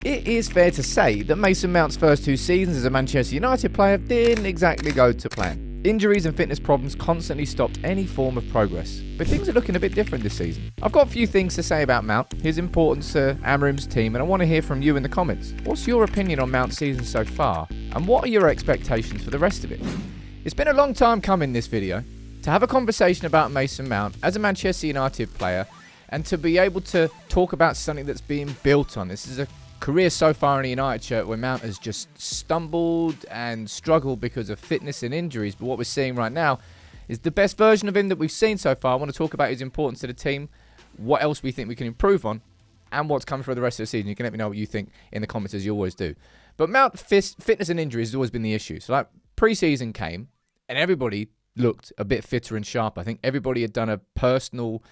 It is fair to say that Mason Mount's first 2 seasons as a Manchester United player didn't exactly go to plan. Injuries and fitness problems constantly stopped any form of progress, but things are looking a bit different this season. I've got a few things to say about Mount, his importance to Amorim's team, and I want to hear from you in the comments. What's your opinion on Mount's season so far, and what are your expectations for the rest of it? It's been a long time coming, this video, to have a conversation about Mason Mount as a Manchester United player, and to be able to talk about something that's being built on. This is a career so far in a United shirt where Mount has just stumbled and struggled because of fitness and injuries, but what we're seeing right now is the best version of him that we've seen so far. I want to talk about his importance to the team, what else we think we can improve on, and what's coming for the rest of the season. You can let me know what you think in the comments, as you always do. But Mount fitness and injuries has always been the issue. So like pre-season came and everybody looked a bit fitter and sharper. I think everybody had done a personal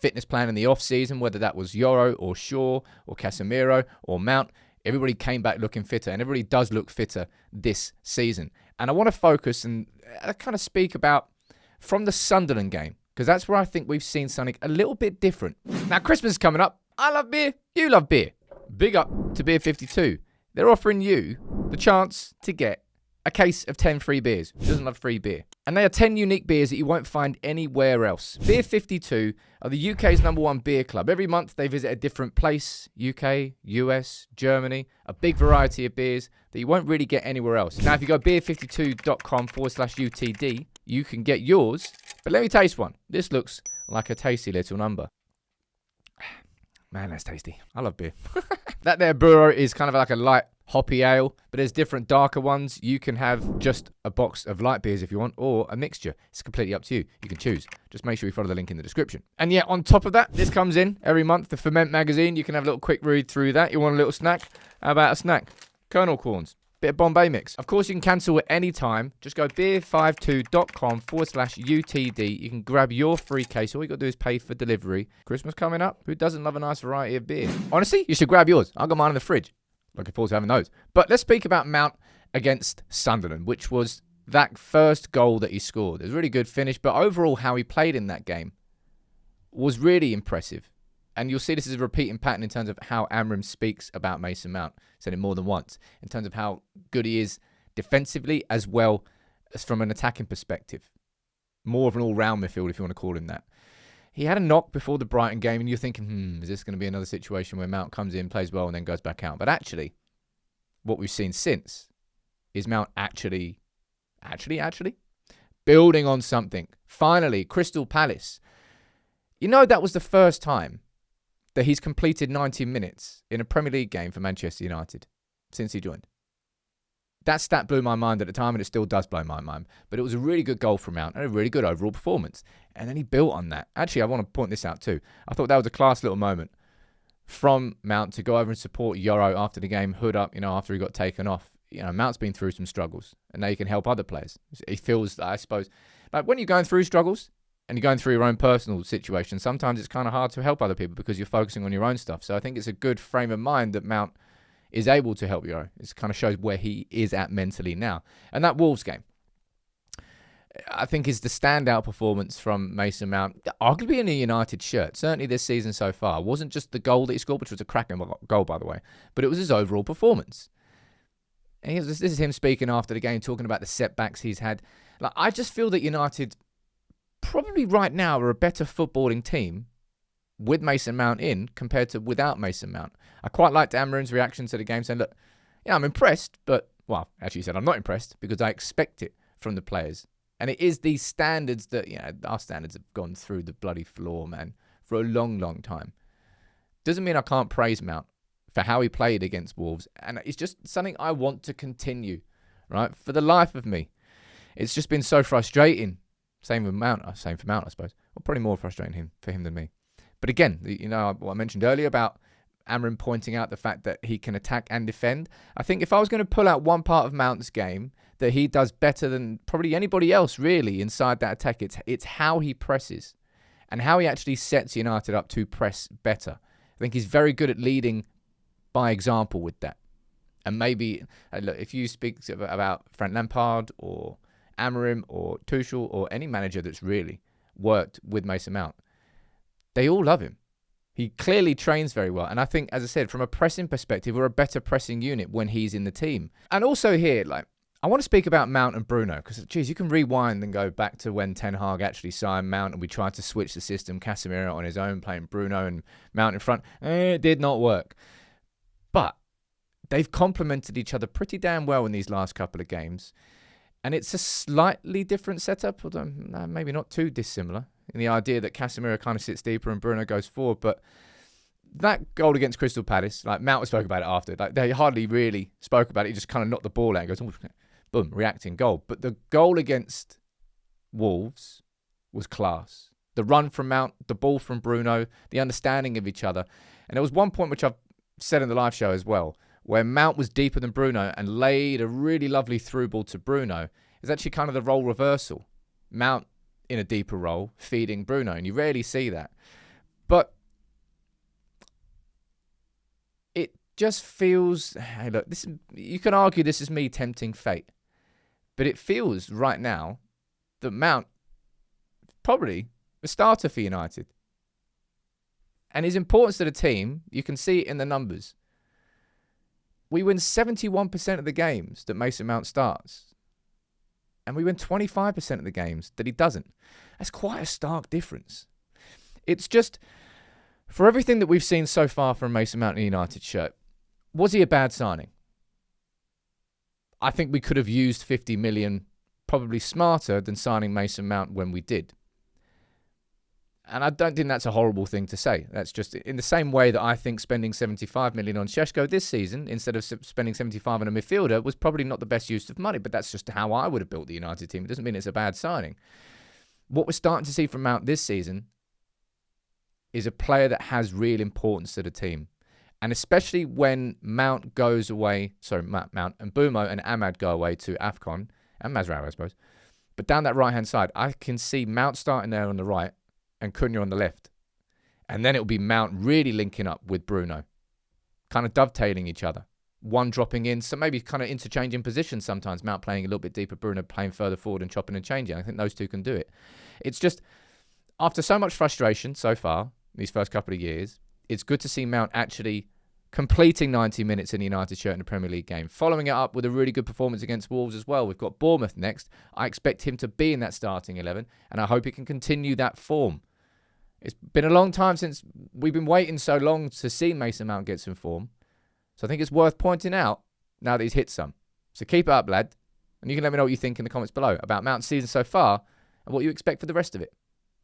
fitness plan in the off-season, whether that was Yoro or Shaw or Casemiro or Mount. Everybody came back looking fitter, and everybody does look fitter this season. And I want to focus and kind of speak about from the Sunderland game, because that's where I think we've seen something a little bit different. Now, Christmas is coming up. I love beer. You love beer. Big up to Beer 52. They're offering you the chance to get a case of 10 free beers. Who doesn't love free beer? And they are 10 unique beers that you won't find anywhere else. Beer 52 are the UK's #1 beer club. Every month they visit a different place, UK, US, Germany, a big variety of beers that you won't really get anywhere else. Now, if you go beer52.com/UTD, you can get yours. But let me taste one. This looks like a tasty little number. Man, that's tasty. I love beer. That there brewer is kind of like a light hoppy ale, but there's different darker ones. You can have just a box of light beers if you want, or a mixture. It's completely up to you. You can choose. Just make sure you follow the link in the description. And yeah, on top of that, this comes in every month, the Ferment magazine. You can have a little quick read through that. You want a little snack? How about a snack? Kernel corns. Bit of Bombay mix. Of course, you can cancel at any time. Just go beer52.com/UTD. You can grab your free case. All you got to do is pay for delivery. Christmas coming up. Who doesn't love a nice variety of beer? Honestly, you should grab yours. I've got mine in the fridge. Looking forward to having those. But let's speak about Mount against Sunderland, which was that first goal that he scored. It was a really good finish, but overall how he played in that game was really impressive. And you'll see this is a repeating pattern in terms of how Amorim speaks about Mason Mount. Said it more than once. In terms of how good he is defensively as well as from an attacking perspective. More of an all-round midfield, if you want to call him that. He had a knock before the Brighton game, and you're thinking, is this going to be another situation where Mount comes in, plays well, and then goes back out? But actually, what we've seen since is Mount actually building on something. Finally, Crystal Palace. You know, that was the first time that he's completed 90 minutes in a Premier League game for Manchester United since he joined. That stat blew my mind at the time, and it still does blow my mind. But it was a really good goal from Mount and a really good overall performance. And then he built on that. Actually, I want to point this out too. I thought that was a class little moment from Mount to go over and support Yoro after the game, hood up, after he got taken off. Mount's been through some struggles, and now you can help other players. He feels, I suppose, like when you're going through struggles and you're going through your own personal situation, sometimes it's kind of hard to help other people because you're focusing on your own stuff. So I think it's a good frame of mind that Mount is able to help Yoro. It kind of shows where he is at mentally now. And that Wolves game, I think, is the standout performance from Mason Mount, arguably in a United shirt, certainly this season so far. It wasn't just the goal that he scored, which was a cracking goal, by the way, but it was his overall performance. And this is him speaking after the game, talking about the setbacks he's had. Like, I just feel that United probably right now are a better footballing team with Mason Mount in compared to without Mason Mount. I quite liked Amorim's reaction to the game, saying, look, I'm impressed, but, well, actually he said I'm not impressed because I expect it from the players. And it is these standards that, our standards have gone through the bloody floor, man, for a long, long time. Doesn't mean I can't praise Mount for how he played against Wolves. And it's just something I want to continue, right? For the life of me. It's just been so frustrating. Same for Mount, I suppose. Well, probably more frustrating for him than me. But again, what I mentioned earlier about Amorim pointing out the fact that he can attack and defend. I think if I was going to pull out one part of Mount's game that he does better than probably anybody else really inside that attack, it's how he presses and how he actually sets United up to press better. I think he's very good at leading by example with that. And maybe, look, if you speak about Frank Lampard or Amorim or Tuchel or any manager that's really worked with Mason Mount, they all love him. He clearly trains very well. And I think, as I said, from a pressing perspective, we're a better pressing unit when he's in the team. And also here, like, I want to speak about Mount and Bruno because, geez, you can rewind and go back to when Ten Hag actually signed Mount and we tried to switch the system. Casemiro on his own, playing Bruno and Mount in front. It did not work. But they've complemented each other pretty damn well in these last couple of games. And it's a slightly different setup, although maybe not too dissimilar, in the idea that Casemiro kind of sits deeper and Bruno goes forward. But that goal against Crystal Palace, like Mount spoke about it after. Like they hardly really spoke about it. He just kind of knocked the ball out and goes, oh, boom, reacting goal. But the goal against Wolves was class. The run from Mount, the ball from Bruno, the understanding of each other. And there was one point which I've said in the live show as well, where Mount was deeper than Bruno and laid a really lovely through ball to Bruno. It's actually kind of the role reversal. Mount in a deeper role, feeding Bruno, and you rarely see that. But it just feels, hey, look, this, you can argue this is me tempting fate, but it feels right now that Mount probably the starter for United. And his importance to the team, you can see it in the numbers. We win 71% of the games that Mason Mount starts. And we win 25% of the games that he doesn't. That's quite a stark difference. It's just, for everything that we've seen so far from Mason Mount in a United shirt, was he a bad signing? I think we could have used 50 million probably smarter than signing Mason Mount when we did. And I don't think that's a horrible thing to say. That's just in the same way that I think spending 75 million on Šeško this season instead of spending 75 on a midfielder was probably not the best use of money. But that's just how I would have built the United team. It doesn't mean it's a bad signing. What we're starting to see from Mount this season is a player that has real importance to the team. And especially when Mount goes away, Mount and Bumo and Ahmad go away to AFCON, and Mazraoui, I suppose. But down that right-hand side, I can see Mount starting there on the right and Cunha on the left. And then it'll be Mount really linking up with Bruno, kind of dovetailing each other. One dropping in, so maybe kind of interchanging positions sometimes. Mount playing a little bit deeper, Bruno playing further forward and chopping and changing. I think those two can do it. It's just, after so much frustration so far, these first couple of years, it's good to see Mount actually completing 90 minutes in the United shirt in the Premier League game, following it up with a really good performance against Wolves as well. We've got Bournemouth next. I expect him to be in that starting 11, and I hope he can continue that form. It's been a long time since we've been waiting so long to see Mason Mount get some form. So I think it's worth pointing out now that he's hit some. So keep it up, lad. And you can let me know what you think in the comments below about Mount's season so far and what you expect for the rest of it.